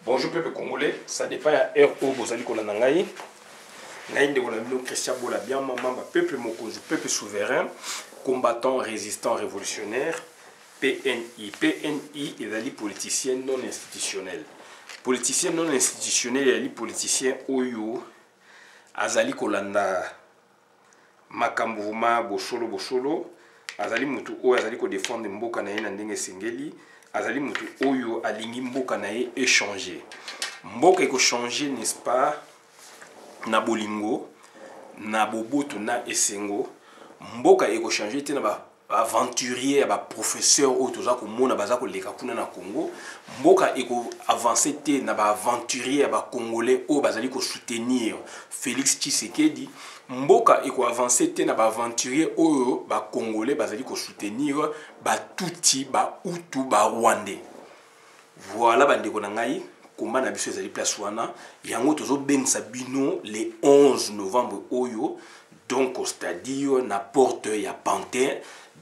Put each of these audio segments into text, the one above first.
Bonjour peuple congolais, ça dépend à RO Bozali Kolanangaï. Naïm de Konamino Christian Bola bien maman peuple mokozu, peuple souverain, combattant, résistant, révolutionnaire, PNI. PNI est la politicien non institutionnel. Politicien non institutionnel est la politicien Oyo, Azali Kolanda, Makambuma, Bosholo, Azali Mutu Oyo, Azali ko défendre Mboka na ye na ndenge sengeli. Azali mutu oyo alingi mboka na ye échanger. Mboka eko changer n'est-ce pas na bolingo, na boboto na esengo. Mboka eko changer te na ba aventurier, ba professeur oyo toza ko mona baza ko leka kuna na Congo. Mboka eko avancer te na ba aventurier ba congolais oyo bazali ko soutenir Félix Tshisekedi. Mboka eko avancer te na ba aventurier oyo ba congolais bazali ko soutenir ba Tutsi, ba Hutu, ba Rwandais. Voilà bandeko na ngai komba na biso ezali place wana yango tozo bengisa bino le 11 novembre oyo, donc c'est-à-dire na porte ya Pantin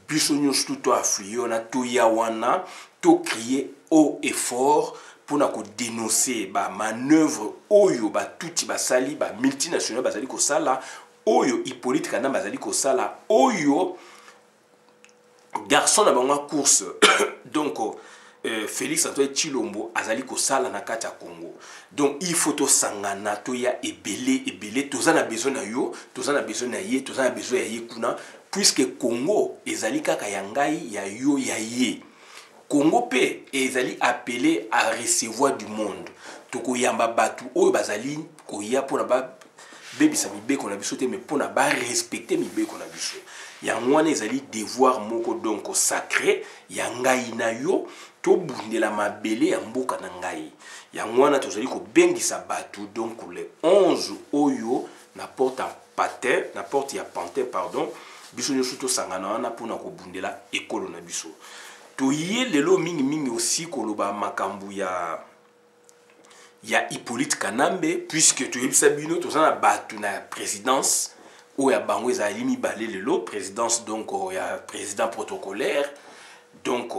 biso nyonso tuto afluyo na to ya wana to crier haut et fort pour na ko dénoncer ba manœuvre oyo ba Tutsi basali ba multinationales bazali ko sala oyo Hippolyte Kana bazali ko sala oyo garçon na bango course donc Félix Antoine Tshilombo azali ko sala na kati ya Congo. Donc il faut to sangana to ya ebele toza na besoin na yo, toza na besoin na ye, toza na besoin ya ye kuna puisque Congo ezali kaka ya ngai ya yo ya ye. Congo pe ezali appelé à recevoir du monde. Toko yamba batu oyo bazali ko ya pona ba bebisa mibeko na biso te mais pona ba respecter mibeko na biso. Ya mwana ezali devoir moko donc sacré ya ngai na yo to bundela mabele ya mboka na ngai. Ya mwana tozali ko bengisa batu donc le 11 oyo na porte ya Pantin, na porte ya Pantin pardon, biso nyonso to sangana wana pona ko bundela ekolo na biso. To yé lelo mingi aussi koloba makambu ya Hippolyte Kanambe puisque tu yebisa bino toza na batu na présidence ou ya bango ezali mibale lelo présidence donc ya président protocolaire donc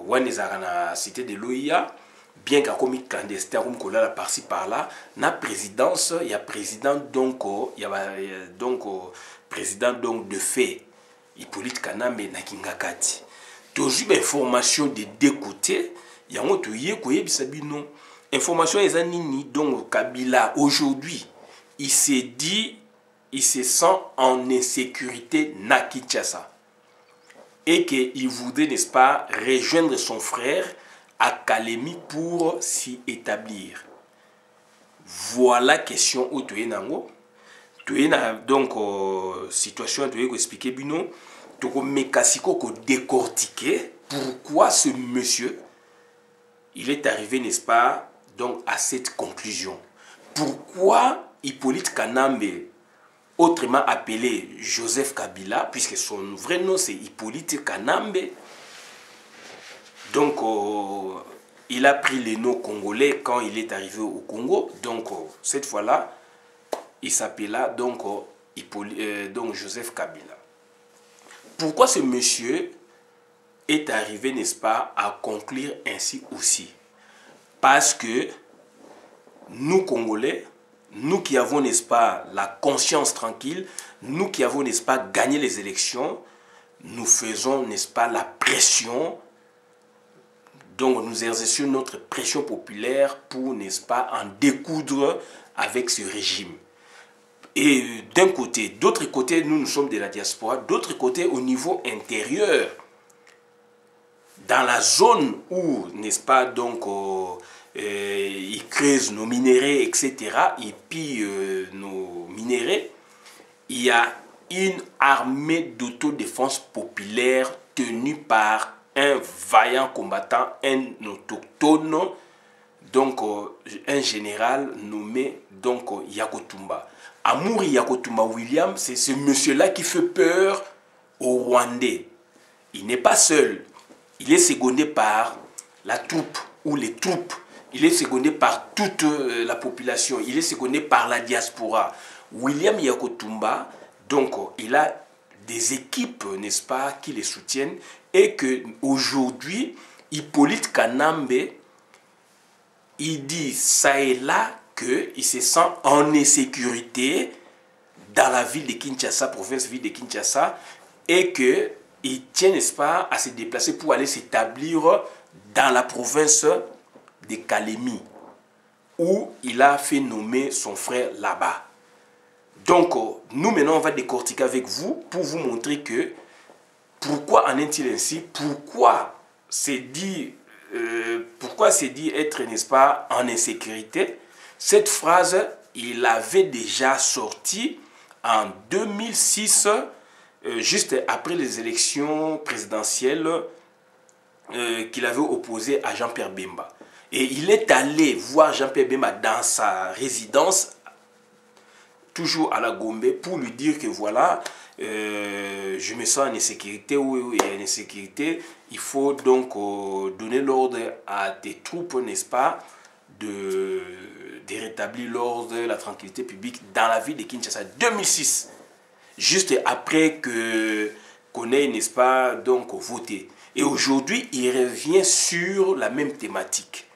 wana ezalaka na cité de l'OIA bien qu'akomi clandestin comme kolala par-ci par-là na présidence ya président donc ya donc président donc de fait Hippolyte Kanambe na Kingakati toujours information de deux côtés yango to yé koyebisa bino information eza nini donc Kabila aujourd'hui il s'est dit il se sent en insécurité na Kinshasa et qu'il voudrait, n'est-ce pas, rejoindre son frère à Kalemi pour s'y établir. Voilà la question où tu es nango. Tu es donc situation tu es expliquer bino, tu mekasiko ko décortiquer pourquoi ce monsieur il est arrivé, n'est-ce pas, donc à cette conclusion. Pourquoi Hippolyte Kanambe, autrement appelé Joseph Kabila, puisque son vrai nom c'est Hippolyte Kanambe. Donc, il a pris les noms congolais quand il est arrivé au Congo. Donc, cette fois-là, il s'appela donc, donc Joseph Kabila. Pourquoi ce monsieur est arrivé, n'est-ce pas, à conclure ainsi aussi? Parce que nous, Congolais, nous qui avons, n'est-ce pas, la conscience tranquille, nous qui avons, n'est-ce pas, gagné les élections, nous faisons, n'est-ce pas, la pression, donc nous exerçons notre pression populaire pour, n'est-ce pas, en découdre avec ce régime. Et d'un côté, d'autre côté, nous sommes de la diaspora, d'autre côté, au niveau intérieur, dans la zone où, n'est-ce pas, donc, ils creusent nos minéraux, etc. Et puis nos minéraux, il y a une armée d'autodéfense populaire tenue par un vaillant combattant, un autochtone, donc un général nommé donc Yakotumba. Amouri Yakotumba William, c'est ce monsieur-là qui fait peur aux Rwandais. Il n'est pas seul, il est secondé par la troupe ou les troupes. Il est secondé par toute la population. Il est secondé par la diaspora. William Yakotumba, donc, il a des équipes, n'est-ce pas, qui les soutiennent. Et qu'aujourd'hui, Hippolyte Kanambe il dit ça et là qu'il se sent en insécurité dans la ville de Kinshasa, province-ville de Kinshasa, et qu'il tient, n'est-ce pas, à se déplacer pour aller s'établir dans la province de Kalemi, où il a fait nommer son frère là-bas. Donc, nous maintenant, on va décortiquer avec vous pour vous montrer que pourquoi en est-il ainsi, pourquoi c'est dit être, n'est-ce pas, en insécurité. Cette phrase, il avait déjà sorti en 2006, juste après les élections présidentielles qu'il avait opposées à Jean-Pierre Bemba. Et il est allé voir Jean-Pierre Bemba dans sa résidence, toujours à la Gombe, pour lui dire que voilà, je me sens en insécurité, oui, il y a une insécurité, il faut donc donner l'ordre à des troupes, n'est-ce pas, de rétablir l'ordre, la tranquillité publique dans la ville de Kinshasa. 2006, juste après qu'on ait, n'est-ce pas, donc voté. Et aujourd'hui, il revient sur la même thématique.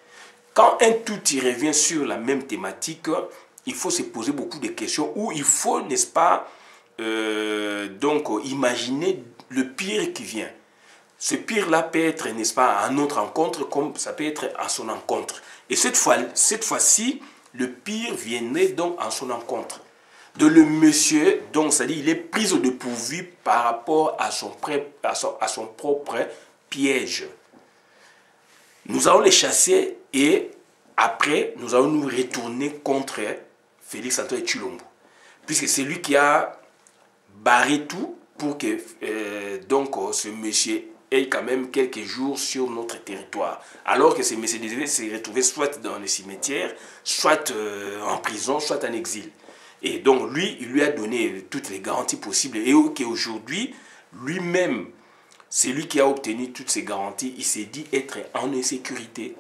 Quand un tout il revient sur la même thématique, il faut se poser beaucoup de questions, ou il faut, n'est-ce pas, donc imaginer le pire qui vient. Ce pire-là peut être, n'est-ce pas, à notre encontre, comme ça peut être à son encontre. Et cette fois-ci, le pire viendrait donc à son encontre. De le monsieur, donc, c'est-à-dire, il est pris au dépourvu par rapport à son propre piège. Nous allons les chasser et après, nous allons nous retourner contre Félix Antoine Tshilombo. Puisque c'est lui qui a barré tout pour que donc, ce monsieur ait quand même quelques jours sur notre territoire. Alors que ce monsieur devait se retrouver soit dans les cimetières, soit en prison, soit en exil. Et donc lui, il lui a donné toutes les garanties possibles. Et qu'aujourd'hui, lui-même, c'est lui qui a obtenu toutes ces garanties. Il s'est dit être en insécurité.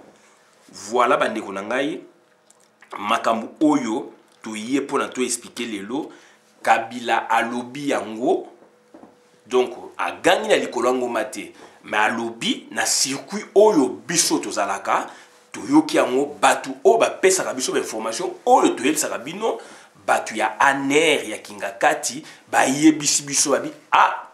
Voilà, bandeko nangai, makambu oyo, toye pour nous expliquer les lots. Kabila alobi yango, donc a gagné la likolongo mate, mais alobi na circuit oyo biso tozalaka, toyoki yango batu o ba pesa ka biso information oyo toyeli sakabino, batu ya aner ya kingakati, ba yebisi biso babi ah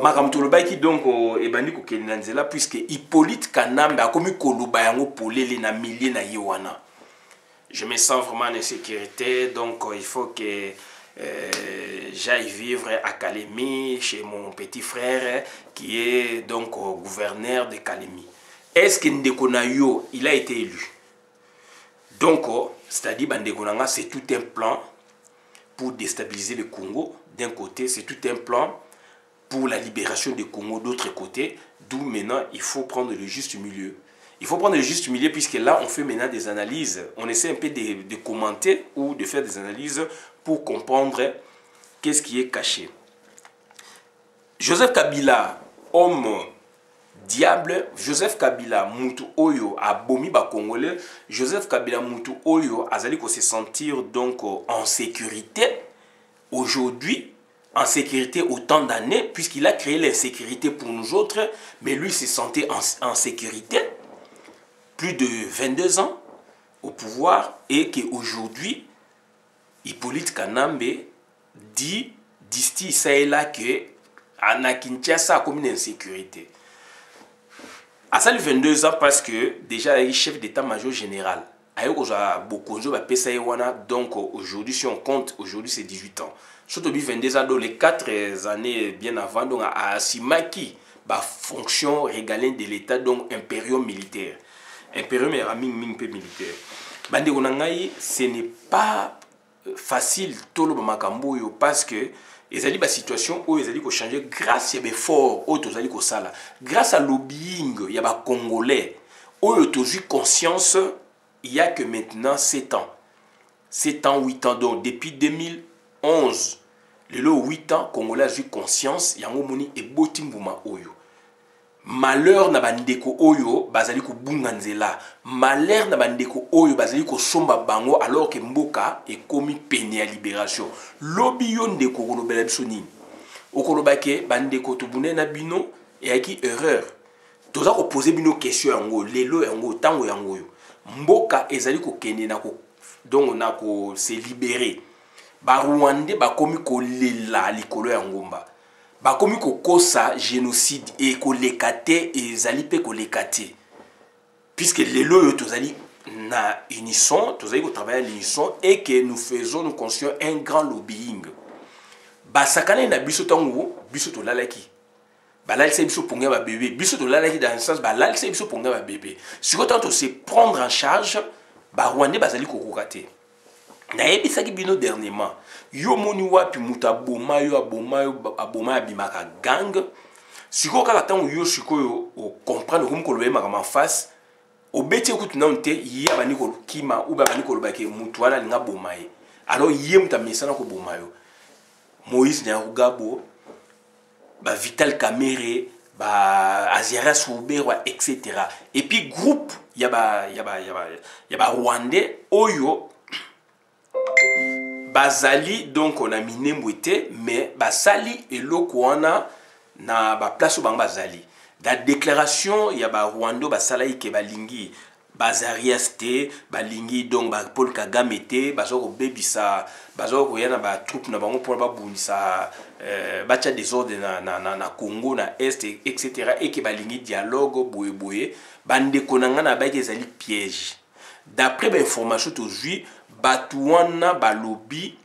makamtolobaki donc ebandi ko kelina nzela puisque Hippolyte Kanambe a komi koloba yango polele na millier na yewana. Je me sens vraiment en insécurité, donc il faut que j'aille vivre à Kalemi chez mon petit frère qui est donc gouverneur de Kalemi. Est-ce que Ndekonayo, il a été élu? Donc, c'est-à-dire Bandekonanga, c'est tout un plan pour déstabiliser le Congo. D'un côté, c'est tout un plan pour la libération du Congo d'autre côté, d'où maintenant il faut prendre le juste milieu. Il faut prendre le juste milieu puisque là on fait maintenant des analyses, on essaie un peu de commenter ou de faire des analyses pour comprendre qu'est-ce qui est caché. Joseph Kabila, homme diable, Joseph Kabila mutu oyo abomi ba Congolais, Joseph Kabila mutu oyo azali ko se sentir donc en sécurité aujourd'hui. En sécurité autant d'années, puisqu'il a créé l'insécurité pour nous autres, mais lui se sentait en sécurité, plus de 22 ans au pouvoir, et qu'aujourd'hui, Hippolyte Kanambe dit, d'ici ça et là, que à Kinshasa a comme une insécurité. À ça, 22 ans, parce que déjà, il est chef d'état-major général. Donc aujourd'hui, si on compte, aujourd'hui c'est 18 ans. Surtout 22 ans, les 4 années bien avant, donc à Simaki, fonction régalienne de l'État, donc impérium militaire. Impérium militaire. Ce n'est pas facile tout le makambo parce que ils ont une situation où ils ont changé grâce à l'effort, grâce à lobbying, il y a des Congolais, où ils ont eu conscience. Il n'y a que maintenant 7 ans. 7 ans, 8 ans. Donc, depuis 2011, le 8 ans, Congolais a eu conscience, il y a un botimbouma oyo. Malheur na bandeko oyo, bazali ko bunganzela. Malheur na bandeko oyo, bazali ko somba bango, alors que Mboka est commis peine à libération. Lobby yon de Kogolo Belabsoni. Okolobake, bandeko tobune na bino, et qui erreur. Toza ko poser bino question yango, lelo yango, tango yango yo. mboka ezali kokende na ko donc na ko se libérer ba Rwandais ba komi ko lela likolo ya ngomba ba komi ko kosa génocide et ko lekate ezali pe ko lekate puisque lelo yo tozali na unisson tozali ko travailler à l'unisson et que nous faisons nous construisons un grand lobbying ba sakana na biso tango biso to lalaki balalisa biso ponga ba bébé biso to lalaki dans le sens balalisa biso ponga ba bébé si autant to se prendre en charge ba Rwandais bazali ko kokate na yebisaki bino dernièrement yo moni wapi muta boma yo aboma abimaka gang siko kaka tango yo siko o comprendre comme ko loyema en face o beti kutu na nte ya bani ko kima ou ba bani ko lobake mutu wana linga boma ye alors yé muta mesana ko boma yo Moïse Nyarugabo ba Vital Kamerhe ba Azera Souberwa etc. Et puis groupe yaba Rwandais oyo bazali donc on a miné mwete mais basali eloko wana na ba place au bazali da déclaration yaba Rwando basala ke balingi Bazarias te balingi donc ba Paul Kagame te bazoko bebisa bazoko yana ba troupe na bango pour ba bunisa bacha désordre na Congo na Est etc. et que balingi dialogue boye bande konanga na ba ezali piège d'après ba information aujourd'hui batuana balobi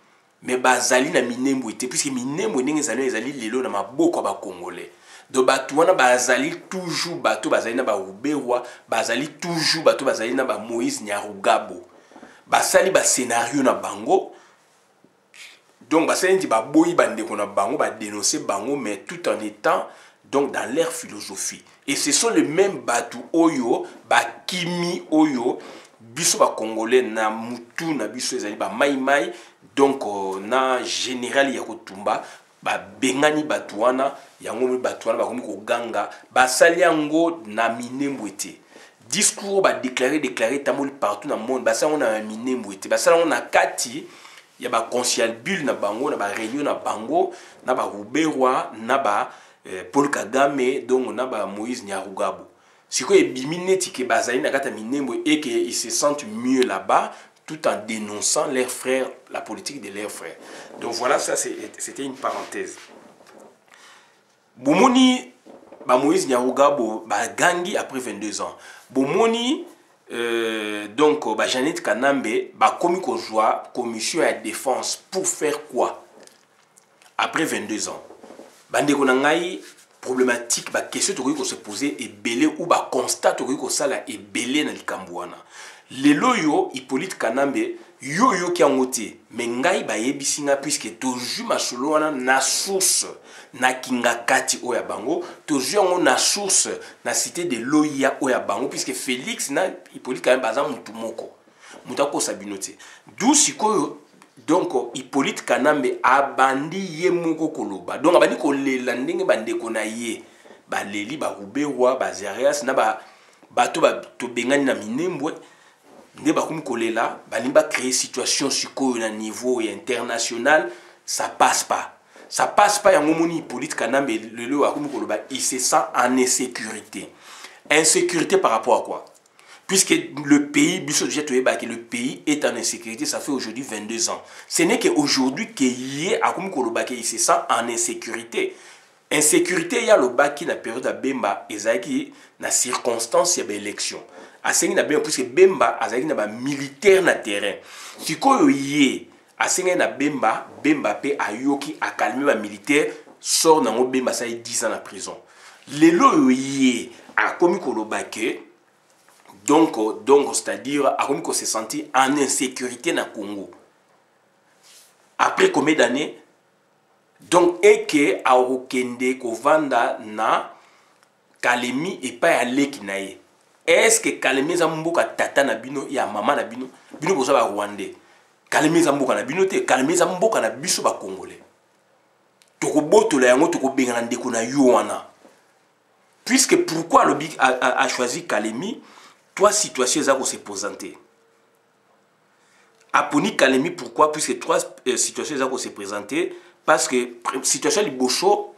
mais bazali na minembo te puisque minembo ndenge ezali lelo na maboko ba congolais do batuana bazali toujours bato bazali na ba Uberwa bazali toujours bato bazali na ba Moïse Nyarugabo basali ba scénario na bango donc basali ndi ba boyi bande ko na bango ba dénoncer bango mais tout en étant donc dans leur philosophie et ce sont les mêmes bato oyo ba kimi oyo biso ba congolais na mutu na biso ezali ba mai donc na général ya kotumba ba bengani batuana yango batuana ba komi ko ganga ba sali yango na minembo ete discours ba déclarer tamoli partout dans le monde ba sali na minembo ete ba sali na kati ya ba conscial bulle na bango na ba réunion na bango na ba Ruberwa na ba Paul Kagame donc na ba Moïse Nyarugabo siko ebimineti ke bazali na kata minembo et que ils se sentent mieux là-bas tout en dénonçant leurs frères, la politique de leurs frères. Donc voilà, ça c'était une parenthèse. Bomoni, Moïse Nyarugabo, gangi après 22 ans. Bomoni, donc, Janet Kanambe, komi ko joie, commission à défense, pour faire quoi? Après 22 ans. Bande konangai, problématique, question que se poser et belé ou constat que sala et belé na likambouana. Lelo yo Hippolyte Kanambe yo ki angote mais ngai ba yebisinga puisque toujours masolo wana na source na kingakati oya bango toujours na source na cité de Loya oya bango puisque Félix na Hippolyte Kanambe baza mutu moko mutako sabinote d'où sikoyo donc Hippolyte Kanambe abandi ye moko koloba donc abandi ko lela ndenge bande kona ye ba leli ba Ruberwa ba Zarias na ba bato ba to bengani na minembwe ne ba komi kolela balimba créer situation sikoyo na niveau international ça passe pas yango moni Hippolyte Kanambe lelo ba komi koloba il se sent en insécurité par rapport à quoi puisque le pays biso déjà que le pays est en insécurité ça fait aujourd'hui 22 ans ce n'est qu'aujourd'hui qu'il y a komi koloba il se sent en insécurité ya le baki na période à Bemba ezaki na circonstance ya ba élection asengi na Bemba puisque Bemba azaki na ba militaire na terrain sikoyo ye asengi na Bemba pe ayoki a calmer ba militaire sort na Bemba ça 10 ans en prison lelo ye a komi kolobake donc c'est-à-dire a komi ko se sentir en insécurité na Congo après combien d'années donc et que a okende kovanda na Kalemi et pas aleki na ye est-ce que Kalemi za mboka tata na bino ya mama na bino bozo ba Rwandais Kalemi za mboka na bino te Kalemi za mboka na biso ba Congolais toko botola yango toko bengana ndeko na yo wana puisque pourquoi le big a choisi Kalemi trois situations za ko se présenter aponi Kalemi pourquoi puisque trois situations za ko se présenter parce que situation liboso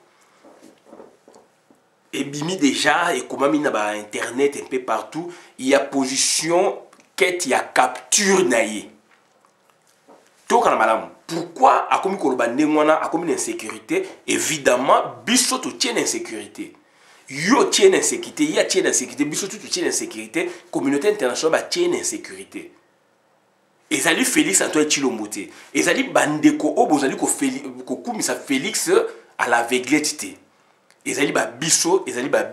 et bimi déjà et comment mina ba internet un peu partout il y a position quête ya capture naïe. Toka na malamu. Pourquoi a commis koloba ndengwana a commis l'insécurité? Évidemment, biso to tient l'insécurité. Yo tient l'insécurité, ya tient l'insécurité, biso to tient l'insécurité, communauté internationale ba tient l'insécurité. Ezali Félix Antoine Tshilombo. Ezali bandeko o bozali ko kumisa Félix à l'aveuglette. Ezali ba biso, ezali ba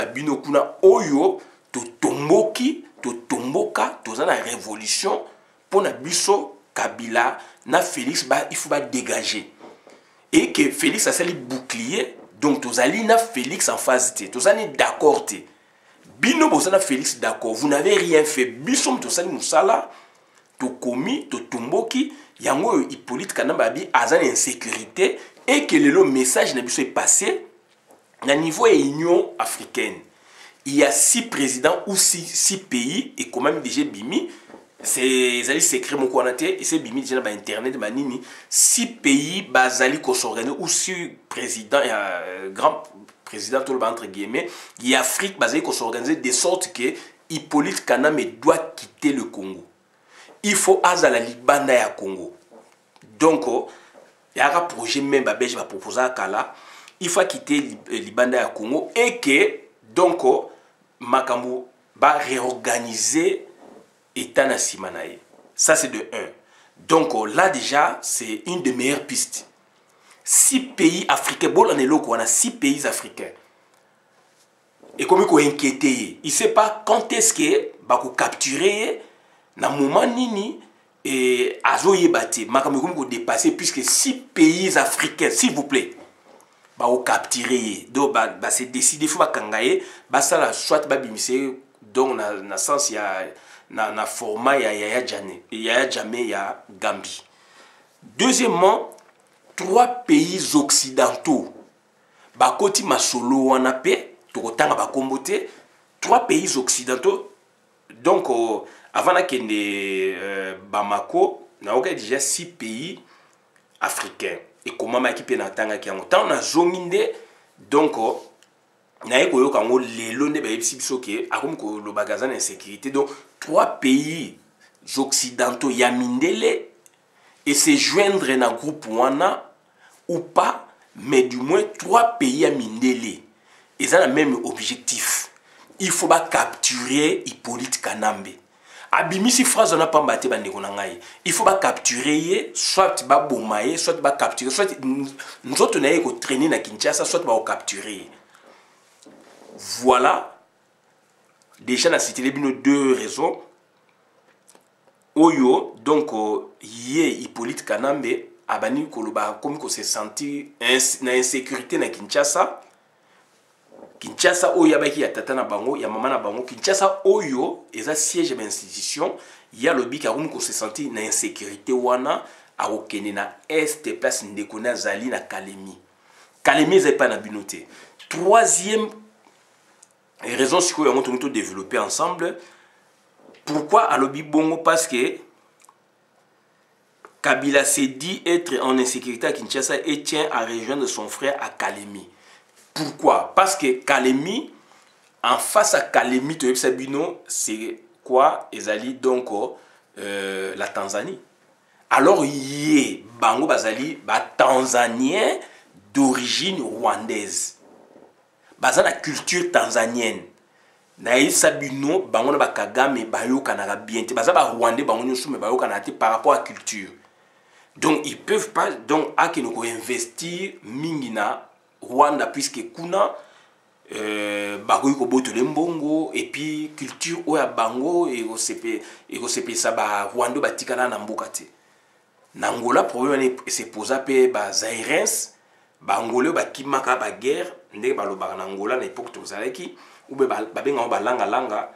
bino kuna oyo to tomboki, to tomboka, to za na révolution pour na biso Kabila na Félix il faut dégager. Et que Félix a sali bouclier, donc tozali na Félix en phase T. Tozali d'accord T. Bino bozana Félix d'accord, vous n'avez rien fait. Bisom tozali musala, to komi, to tomboki, yango Hippolyte Kanamba bi azan insécurité et que le message na biso est passé na niveau de l'Union africaine. Il y a 6 présidents ou 6 pays et quand même déjà bimi. C'est secret mon koanate et c'est bimi déjà ba internet manini 6 pays bazali ko s'organiser ou 6 présidents grand président tout le entre guillemets il y a Afrique bazali ko s'organiser de sorte que Hippolyte Kanamba doit quitter le Congo. Il faut azala libanda ya Congo. Donc il y a un projet même babège va proposer à Kala, il faut quitter libanda ya Congo et que donc makambo va réorganiser État na simanaye. Ça c'est de 1. Donc là déjà c'est une des meilleures pistes. 6 pays africains, bon on est là on a 6 pays africains. Et comme il inquiété, il sait pas quand est-ce que va capturer na moment nini et azoye bati makambo ko dépasser puisque 6 pays africains s'il vous plaît ba o capturer donc ba c'est décidé faut ba kangaye ba sala soit ba bimise donc na sens ya na format ya Jammeh ya Gambie. Deuxièmement, 3 pays occidentaux bakoti masolo wana pe tokotanga ba kombote 3 pays occidentaux donc avant la kende Bamako na oka déjà 6 pays africains et comment ma équipe na tanga ki yango tant na zonginde donc na eko yo kango lelo nde ba biso ke akomi ko lo bagazana insécurité donc 3 pays occidentaux ya mindele et se joindre na groupe wana ou pas mais du moins 3 pays à mindele ils ont le même objectif. Il faut pas capturer Hippolyte Kanamba. Abimisi phrase on a pas battu bandeko na ngai. Il faut pas capturer soit ba bomaye soit ba capturer soit nous autres na ko traîner na Kinshasa soit ba capturer. Voilà. Déjà na cité les 2 raisons. Oyo donc yé Hippolyte Kanamba abani koloba comme ko se sentir na insécurité na Kinshasa. Kinshasa oyo yabaki ya tata na bango ya mama na bango Kinshasa oyo eza siège d'institution ya lobi ka ko se sentir na insécurité wana a okene na est place ndeko na zali na Kalemi. Kalemi est pas na binoté. Troisième raison c'est qu'on a tout développé ensemble. Pourquoi à lobi bongo? Parce que Kabila s'est dit être en insécurité à Kinshasa et tient à rejoindre son frère à Kalemi. Pourquoi? Parce que Kalemi, en face à Kalemi, c'est quoi? Ezali donc la Tanzanie. Alors, il Bango Bazali, Tanzanien d'origine rwandaise. Baza la culture tanzanienne. Naïf Sabino, Bango na Kagame, Bayo Kanara bien. Baza ba Rwandais, Bango Nyusu, mais Bayo Kanati par rapport à la culture. Donc, ils peuvent pas, donc, à qui nous investir, Mingina. Rwanda puisque kuna bakoyi ko boto lembongo et puis culture oya bango et au CP ça ba Rwanda batikala na mboka te. Na Angola problème c'est posa pe ba Zairens ba Angolais ba kimaka ba guerre ndé ba lo ba na Angola na époque to zalaki ou ba benga ba langa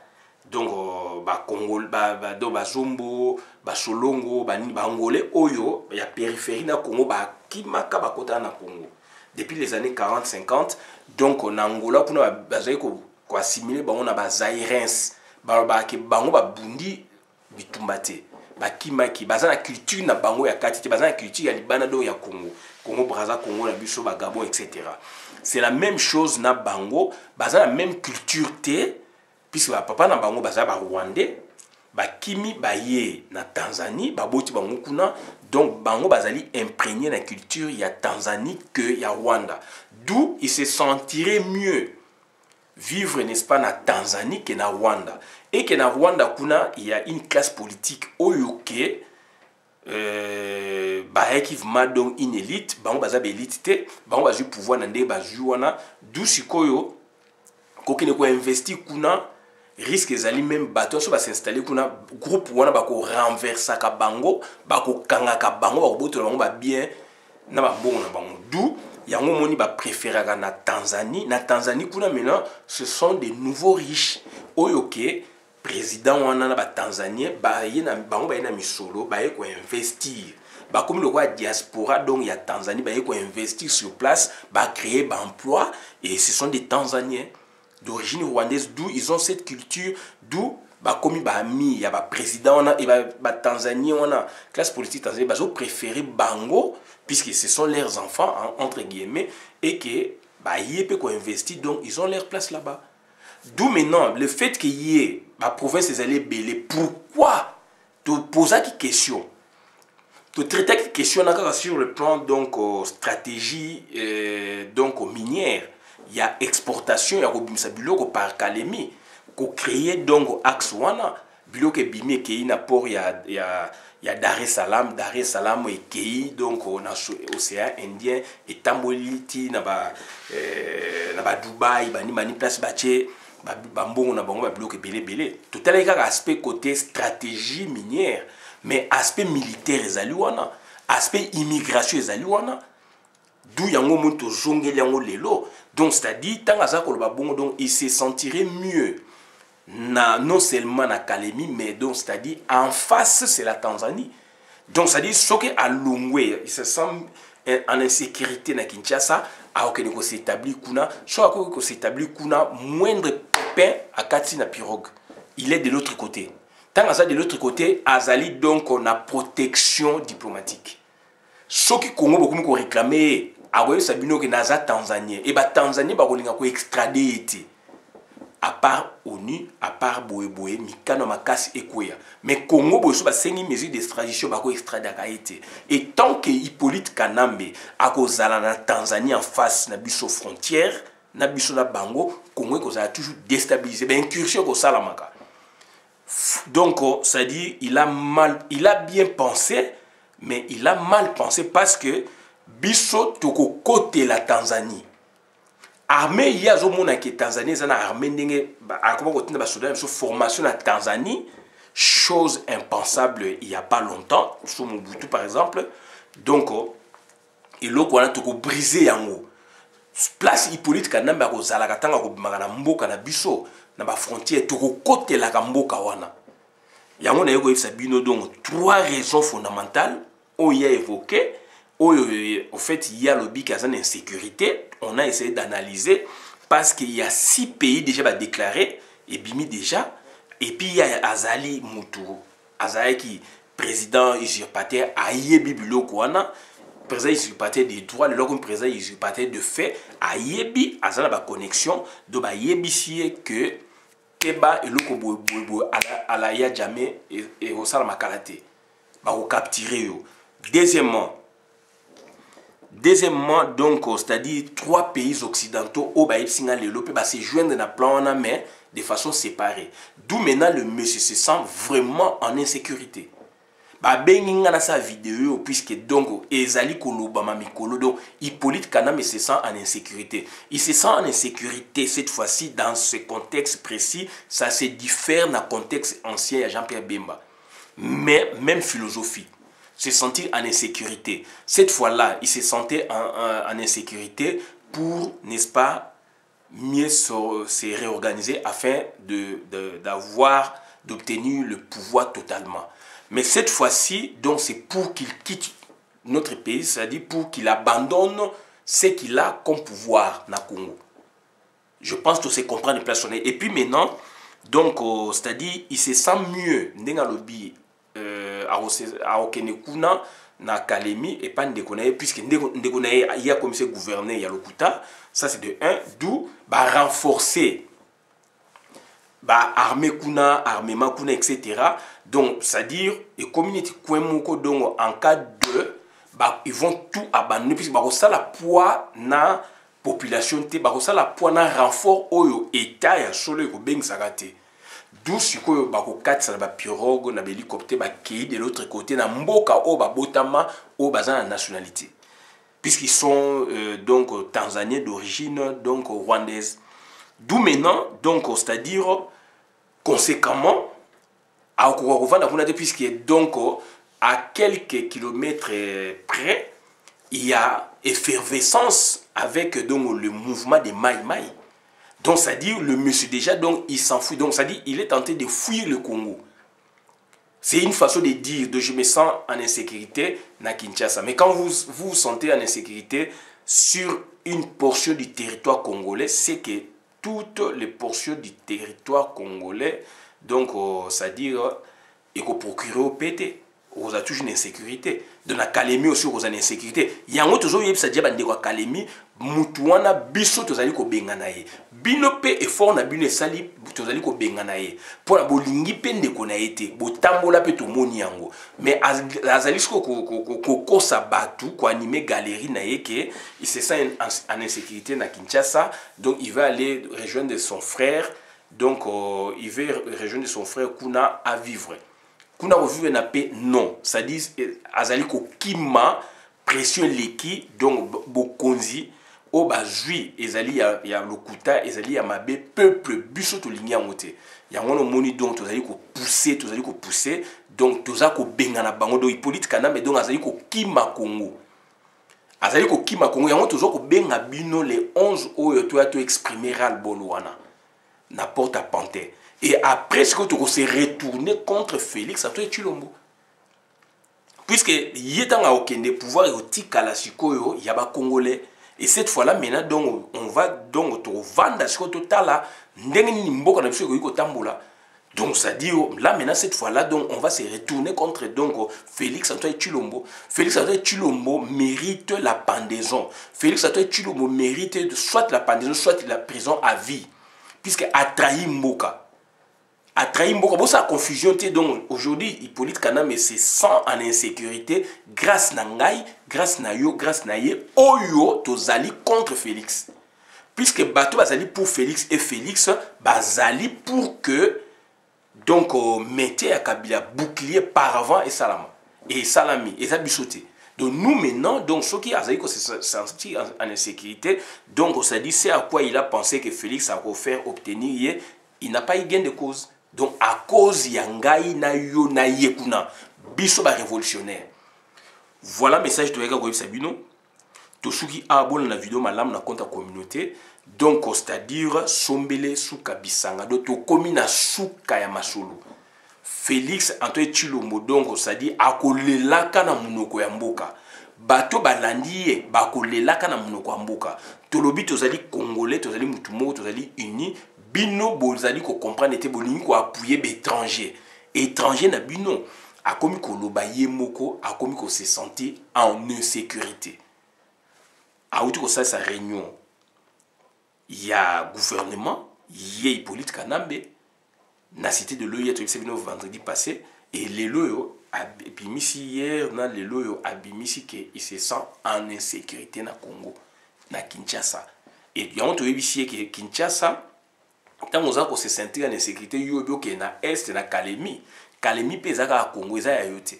donc ba Congo ba do ba Zombo ba Solongo ba Angolais oyo ya périphérie na Congo ba kimaka ba kota na Congo. Depuis les années 40-50, donc en Angola, pour nous assimiler, on a des Zairens, bango ba bundi bitumbate, ba kimaki, baza la culture na bango ya katiti, baza la culture ya libanado ya Congo, Congo Brazza, Congo la biso ba Gabon, etc. C'est la même chose na bango, baza la même culture te, puisque papa na bango baza ba Rwandais, bakimi baye na Tanzanie baboti bango kuna, donc bango bazali imprégné na culture ya Tanzanie que ya Rwanda, d'où il se sentirait mieux vivre, n'est-ce pas, na Tanzanie que na Rwanda. Et que na Rwanda kuna il y a une classe politique oyoke qui donc une élite, bango baza élite te, bango bazu pouvoir na ndé bazu wana, d'où sikoyo kokene ko investi kuna risque ezali même bateau so ba s'installer kuna groupe wana bako renverser ka bango, bako kanga ka bango, bako botola bango ba bien na ba bongo na bango. D'où yango moni ba préférera na Tanzanie. Na Tanzanie kuna maintenant ce sont des nouveaux riches oyoke président wana na ba Tanzanien ba yena bango ba yena misolo ba ye ko investir. Ba comme le roi diaspora donc il y a Tanzanie ba ye ko investir sur place, ba créer ba emploi, et ce sont des Tanzaniens d'origine rwandaise, d'où ils ont cette culture, d'où bah comme bah ami il y a bah président on a et bah Tanzanie on a classe politique tanzanienne bah ont préféré bango puisque ce sont leurs enfants hein, entre guillemets, et que bah y peut qu'on investit, donc ils ont leur place là-bas. D'où maintenant le fait qu'il y ait ma province des allées belé, pourquoi te poser une question, te traiter une question sur le plan donc stratégie donc minière. Il y a exportation, il y a robimisa biloko par Kalemi, ko créer donc axe wana biloko bimé ki na port il y a Dar es Salaam et Kei donc on a océan Indien et tamboliti na ba Dubaï bani place bache ba mbongo na bango ba biloko belé tout à l'heure aspect côté stratégie minière, mais aspect militaire ezali wana, aspect immigration ezali wana. D'où yango monto zongeli yango lelo, donc c'est-à-dire tant aza ko ba bongo, donc il se sentirait mieux na non seulement na Kalemi, mais donc c'est-à-dire en face c'est la Tanzanie, donc c'est-à-dire ce que à Longwe il se sent en insécurité na Kinshasa, a okene ko s'établir kuna, soit ko s'établir kuna moindre pépin à kati na pirogue, il est de l'autre côté. Tant aza de l'autre côté, azali donc on a protection diplomatique. Ce qui Congo beaucoup ko réclamer aroye sabino que naza Tanzanie, et ba Tanzanie ba kolinga ko extrader été à part ONU, à part boé mikano makasi ekoya, mais Congo boso ba sengi mesure d'extradition ba ko extrader ka été, et tant que Hippolyte Kanambe a ko zala na Tanzanie en face na biso frontière na biso na bango, Congo ko za toujours déstabilisé ben incursion ko salamaka. Donc ça dit il a bien pensé, mais il a mal pensé parce que biso toko côté la Tanzanie. Armée il y a zomona que Tanzanie zana armée ndenge akoma ko tinda ba soda so formation na Tanzanie, chose impensable il y a pas longtemps sur Mobutu par exemple. Donc et loko wana toko briser yango. Place Hippolyte Kanambe ko zala katanga ko bimaka na mboka na biso na ba frontière toko côté la mboka wana. Yango na yoko sabino, donc trois raisons fondamentales on y a évoqué. Au fait, il y a le bic à insécurité. On a essayé d'analyser parce qu'il y a 6 pays déjà déclarés et bimi déjà. Et puis il y a Azali Moutourou, Azali qui président usurpateur Ayebi Bilokwana, président usurpateur des droits, le président usurpateur de fait Ayebi Azala ba connexion de ba Ayebi si que Keba et loko bobo à la ya jamais et au sala makalate ba ko capturer yo. Deuxièmement, donc, c'est-à-dire 3 pays occidentaux au Baïb Singal et l'Europe se joindre dans le plan, mais de façon séparée. D'où maintenant le monsieur se sent vraiment en insécurité. Bah benginga na sa vidéo puisque donc ezali kolobama mikolo, donc Hippolyte Kanambe se sent en insécurité. Il se sent en insécurité cette fois-ci dans ce contexte précis. Ça se diffère dans le contexte ancien à Jean-Pierre Bemba. Mais même philosophie. Se sentir en insécurité. Cette fois-là, il se sentait en insécurité pour, n'est-ce pas, mieux se réorganiser afin d'obtenir le pouvoir totalement. Mais cette fois-ci, donc c'est pour qu'il quitte notre pays, c'est-à-dire pour qu'il abandonne ce qu'il a comme pouvoir dans le Congo. Je pense que c'est comprendre les personnes. Et puis maintenant, donc, c'est-à-dire, il se sent mieux dans le lobby. A Okenekuna na Kalemi et pas Ndekonaye, puisque Ndekonaye il y a comme c'est gouverné il y a Lokuta, ça c'est de 1, d'où renforcer bah armée kuna armement kuna etc. Donc c'est-à-dire et communauté kwemoko donc en cas de bah ils vont tout abandonner puisque bah ça la poids na population te bah ça la poids na renfort oyo état ya solo ko beng sakate d'où sikoyo bah ko katsa ba pirogue na hélicoptère ba kei de l'autre côté na mboka o ba botama o bazana nationalité puisqu'ils sont donc tanzaniens d'origine donc rwandaise. D'où maintenant, donc, c'est-à-dire, conséquemment, à puisque donc, à quelques kilomètres près, il y a effervescence avec donc, le mouvement des Maï Maï. Donc, c'est-à-dire, le monsieur déjà, donc, il s'enfuit. Donc, c'est-à-dire, il est tenté de fuir le Congo. C'est une façon de dire, de je me sens en insécurité na Kinshasa. Mais quand vous vous sentez en insécurité sur une portion du territoire congolais, c'est que toutes les portions du territoire congolais, donc, c'est-à-dire, il faut procurer au PT. Vous avez toujours une insécurité. Dans la Calémie aussi, vous avez une insécurité. Il y a un autre chose qui est dit que Calémie, mutuana biso tozali ko bengana ye. Bino pe effort na bino sali tozali ko bengana ye. Pour la bolingi pe ndeko na été, botambola pe to moni yango. Mais azali ko kosa batu ko animer galerie na ye que il se sent en insécurité na Kinshasa, donc il va aller rejoindre son frère. Donc il veut rejoindre son frère kuna à vivre. Kuna vivre na paix non, ça dit azali ko kima pression leki donc bokonzi o bazui ezali ya lokuta ezali ya mabe peuple biso to lingi yango te yango no moni donc tozali ko pousser donc toza ko bengana bango do Hippolyte Kanambe donc azali ko kima Congo yango tozo ko benga bino le 11 oyo to exprimer ral bolwana na porte à Panthère. Et après, ce que tu s'est retourné contre Félix Antoine Tshilombo. Puisque il est en train de pouvoir il y a des Congolais. Et cette fois-là, maintenant, donc, on va donc vendre ce total. Donc, ça dit, là, maintenant, cette fois-là, donc, on va se retourner contre donc, Félix Antoine Tshilombo. Félix Antoine Tshilombo mérite la pendaison. Félix Antoine Tshilombo mérite soit la pendaison, soit la prison à vie. Puisque a trahi Mboka. A trahi Mboka. Bon, ça confusion. Donc, aujourd'hui, Hippolyte Kanambe se sent en insécurité grâce à Ngai, grâce à Yo, grâce à Ye, Oyo, Tozali contre Félix. Puisque Bato Bazali pour Félix et Félix, Bazali pour que, donc, mettez à Kabila bouclier par avant et Salama. Et Salami, et Zabisoté. Donc nous maintenant, donc ceux qui ont se senti en insécurité, donc on s'est dit c'est à quoi il a pensé que Félix a offert obtenir, il n'a pas eu gain de cause. Donc à cause yangai na yo na yekuna, biso ba révolutionnaire. Voilà message de Ega Sabino. To suki abon la vidéo malam na compte communauté. Donc c'est-à-dire sombele suka bisanga do to komina suka ya masolo. Félix Antoine Tshilombo donc c'est-à-dire akolelaka na munoko ya mboka. Bato balandi bakolelaka na munoko ya mboka. Tolobi tozali congolais, tozali mutumo, tozali uni, bino bozali ko comprendre te bolingi ko appuyer l'étranger. Étranger na bino akomi ko loba ye moko, akomi ko se sentir en insécurité. A outre ça sa réunion. Il y a gouvernement, il y a Hippolyte Kanambe. Na cité de l'OIA vendredi passé et les loyo abimisi hier na les loyo abimisi que il se sent en insécurité na Congo na Kinshasa et y a on to ebisi que Kinshasa tant on a se sentir en insécurité yo que na est na Calémie pesaka à Congo eza ya yote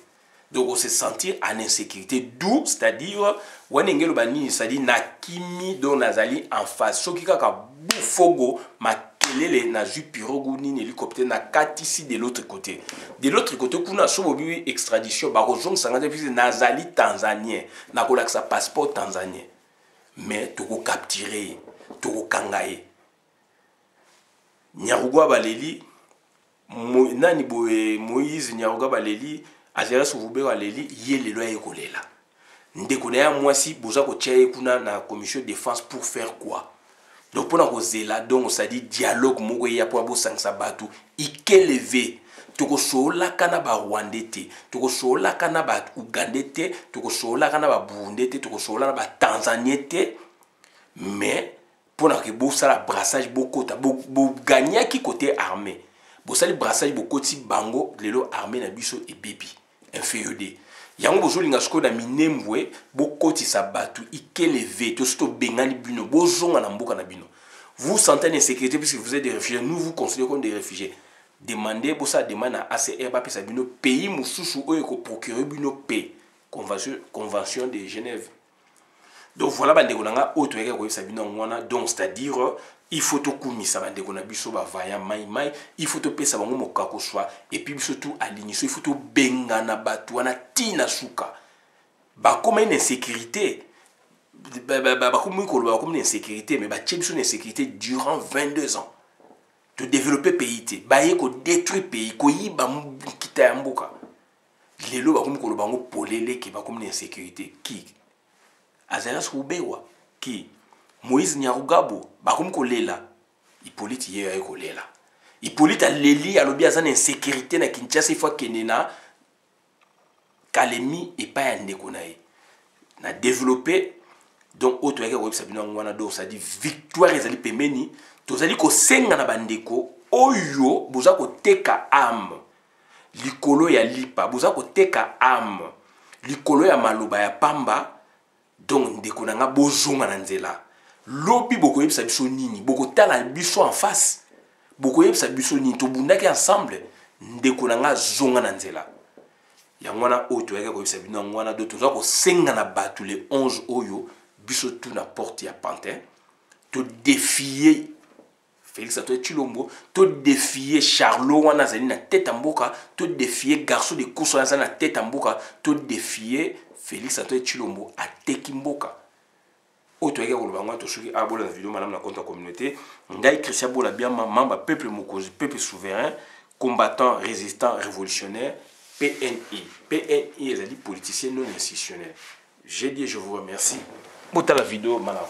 donc on se sentir en insécurité d'où c'est-à-dire wanengelo bani c'est-à-dire na kimi do nazali en face soki kaka bufogo ma les nazu pirogue ni hélicoptère na katisi de l'autre côté. De l'autre côté, kuna sobobi extradition ba kozong sangate puis nazali tanzanien na ko laksa passeport tanzanien. Mais toko capturer, toko kangaye. Nyarugwa baleli nani boye Moïse Nyarugwa baleli azera soubé baleli yele lo ekolela. Ndeko na ya mwasi boza ko tchaye kuna na commission de défense pour faire quoi? Donc pour nous là donc ça dit dialogue moko ya pour bo sangsa batu ikelevé toko sola kana ba Rwandete toko sola kana ba Ugandete toko sola kana ba Burundete toko sola ba Tanzaniete mais pour que beau ça la brassage beaucoup ta beau gagner qui côté armé beau ça le brassage beaucoup ti bango lelo armé na biso et bébi inférieur yango bozolinga siko na minembwe bokotisa batu ikelevé to sto bengani bino bozonga na mboka na bino. Vous sentez l'insécurité puisque vous êtes des réfugiés, nous vous considérons comme des réfugiés. Demandez pour ça demande à ACR ba pesa bino pays mususu oyo ko procurer bino paix convention de Genève. Donc voilà bande konanga auto yeke ko pesa bino ngwana donc c'est-à-dire il faut to kumisa bande kona biso ba vaya mai il faut to pesa bango mokako swa et puis biso tout aligner il faut to bengana batu wana tina suka ba comme une insécurité comme une insécurité mais ba tchebiso une insécurité durant 22 ans de développer pays te ba yeko détruire pays ko yiba kita ya mboka lelo ba comme ko bango polele ki ba comme une insécurité qui Azaras Rubewa qui Moïse Nyarugabo ba comme ko lela Hippolyte ye ya ko lela Hippolyte a leli alobi azana insécurité na Kinshasa fois kenena kalemi et pas un nekonae na développer donc auto yake ko sabina ngwana do ça dit victoire ezali pemeni tozali ko senga na bandeko oyo boza ko teka âme likolo ya lipa boza ko teka âme likolo ya maloba ya pamba donc ndeko nanga bozonga na nzela lobi boko yebisa biso nini boko tala biso en face boko yebisa biso nini to bundaki ensemble ndeko nanga zonga na nzela ya ngwana auto yake ko yebisa bino ngwana do toza ko senga na batu les 11 oyo biso tout na porte ya Pantin to défier Félix Antoine Tshilombo to défier Charlot wana zali na tête mboka to défier garçon de course wana na tête mboka to défier Félix Antoine Tshilombo a teki mboka auto yake ko lobanga to soki abola na vidéo madame na compte communauté ngai Christian Bola bien membre peuple mokozi peuple souverain combattant résistant révolutionnaire PNI ezali politicien non institutionnel. J'ai dit je vous remercie. Pour la vidéo, madame.